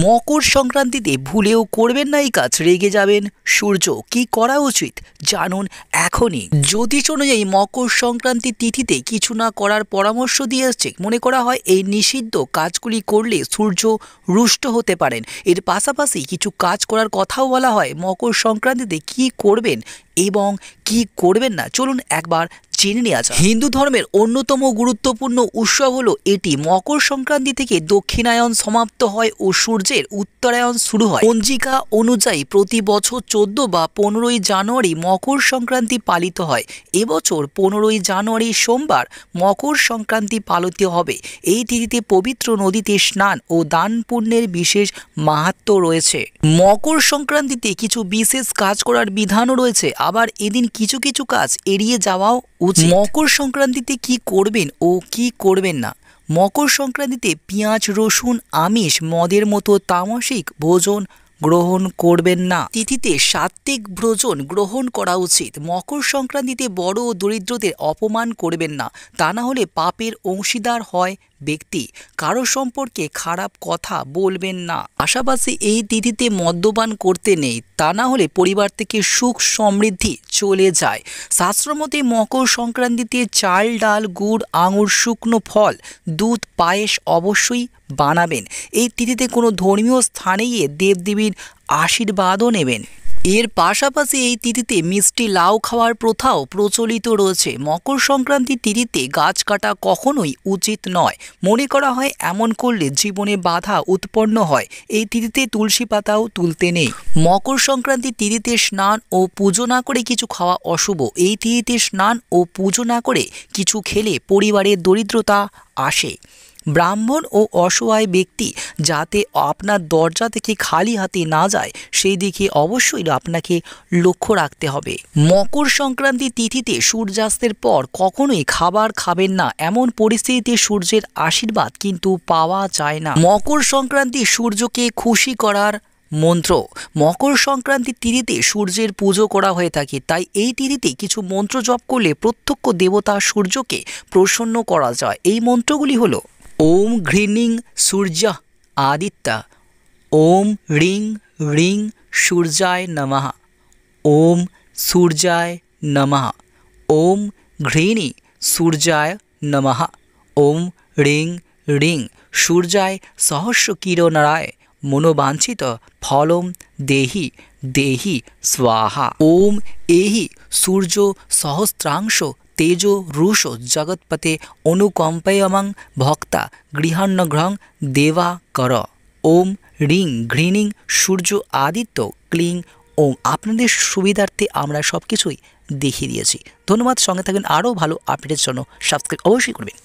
মকর সংক্রান্তিতে ভুলেও করবেন না এই কাজ, রেগে যাবেন সূর্য। কি করা উচিত জানুন এখনই। জ্যোতিষ অনুযায়ী মকর সংক্রান্তি তিথিতে কিছু না করার পরামর্শ দিয়ে আসছে। মনে করা হয় এই নিষিদ্ধ কাজগুলি করলে সূর্য রুষ্ট হতে পারেন। এর পাশাপাশি কিছু কাজ করার কথাও বলা হয়। মকর সংক্রান্তিতে কি করবেন এবং কি করবেন না চলুন একবার জেনে নেওয়া যাক। হিন্দু ধর্মের অন্যতম গুরুত্বপূর্ণ উৎসব হলো এটি। মকর সংক্রান্তি থেকে দক্ষিণায়ন সমাপ্ত হয় ও সূর্যের উত্তরায়ণ শুরু হয়। পঞ্জিকা অনুযায়ী প্রতি বছর 14 বা 15ই জানুয়ারি মকর সংক্রান্তি পালিত হয়। এবছর 15ই জানুয়ারি সোমবার মকর সংক্রান্তি পালিত হবে। এই তিথিতে পবিত্র নদীতে স্নান ও দান পুণ্যের বিশেষ মাহাত্ম্য রয়েছে। মকর সংক্রান্তিতে কিছু বিশেষ কাজ করার বিধানও রয়েছে, আবার এদিন কিছু কিছু কাজ এড়িয়ে যাওয়াও উচিত। মকর সংক্রান্তিতে কি করবেন ও কি করবেন না। মকর সংক্রান্তিতে পেঁয়াজ, রসুন, আমিষ, মদের মতো তামসিক ভোজন গ্রহণ করবেন না। তিথিতে সাত্ত্বিক ভোজন গ্রহণ করা উচিত। মকর সংক্রান্তিতে বড় ও দরিদ্রদের অপমান করবেন না, তা না হলে পাপের অংশীদার হয় ব্যক্তি। কারো সম্পর্কে খারাপ কথা বলবেন না। পাশাপাশি এই তিথিতে মদ্যপান করতে নেই, তা না হলে পরিবার থেকে সুখ সমৃদ্ধি চলে যায়। শাস্ত্রমতে মকর সংক্রান্তিতে চাল, ডাল, গুড়, আঙুর, শুকনো ফল, দুধ, পায়েস অবশ্যই বানাবেন। এই তিথিতে কোনো ধর্মীয় স্থানে গিয়ে দেবদেবীর আশীর্বাদও নেবেন। এর পাশাপাশি এই তিথিতে মিষ্টি লাউ খাওয়ার প্রথাও প্রচলিত রয়েছে। মকর সংক্রান্তির তিথিতে গাছ কাটা কখনোই উচিত নয়। মনে করা হয় এমন করলে জীবনে বাধা উৎপন্ন হয়। এই তিথিতে তুলসী পাতাও তুলতে নেই। মকর সংক্রান্তির তিথিতে স্নান ও পুজো না করে কিছু খাওয়া অশুভ। এই তিথিতে স্নান ও পুজো না করে কিছু খেলে পরিবারের দরিদ্রতা আসে। ব্রাহ্মণ ও অসহায় ব্যক্তি যাতে আপনার দরজা থেকে খালি হাতে না যায় সেই দিকে অবশ্যই আপনাকে লক্ষ্য রাখতে হবে। মকর সংক্রান্তি তিথিতে সূর্যাস্তের পর কখনোই খাবার খাবেন না। এমন পরিস্থিতিতে সূর্যের আশীর্বাদ কিন্তু পাওয়া যায় না। মকর সংক্রান্তি সূর্যকে খুশি করার মন্ত্র। মকর সংক্রান্তির তিথিতে সূর্যের পুজো করা হয়ে থাকে, তাই এই তিথিতে কিছু মন্ত্র জপ করলে প্রত্যক্ষ দেবতা সূর্যকে প্রসন্ন করা যায়। এই মন্ত্রগুলি হলো ওম ঘৃণিং সূর্য আদিত্য, ওম রিং রিং সূর্যায় নমঃ, ওম সূর্যায় নমঃ, ওম ঘৃণি সূর্যায় নমঃ, ওম রিং রিং সূর্যায় সহস্রকিরণায় মনোবাঞ্ছিত ফলম দেহি দেহি স্বাহা। ওম এহি সূর্য সহস্রাংশ তেজো রুষ জগৎপতে অনুকম্পয়মং ভক্তা গৃহান্নঘ্রং দেবা কর। ওম রিং ঘৃণিং সূর্য আদিত্য ক্লিং ওম। আপনাদের সুবিধার্থে আমরা সব কিছুই দেখিয়ে দিয়েছি। ধন্যবাদ। সঙ্গে থাকবেন আরও ভালো আপডেটের জন্য সাবস্ক্রাইব অবশ্যই করবেন।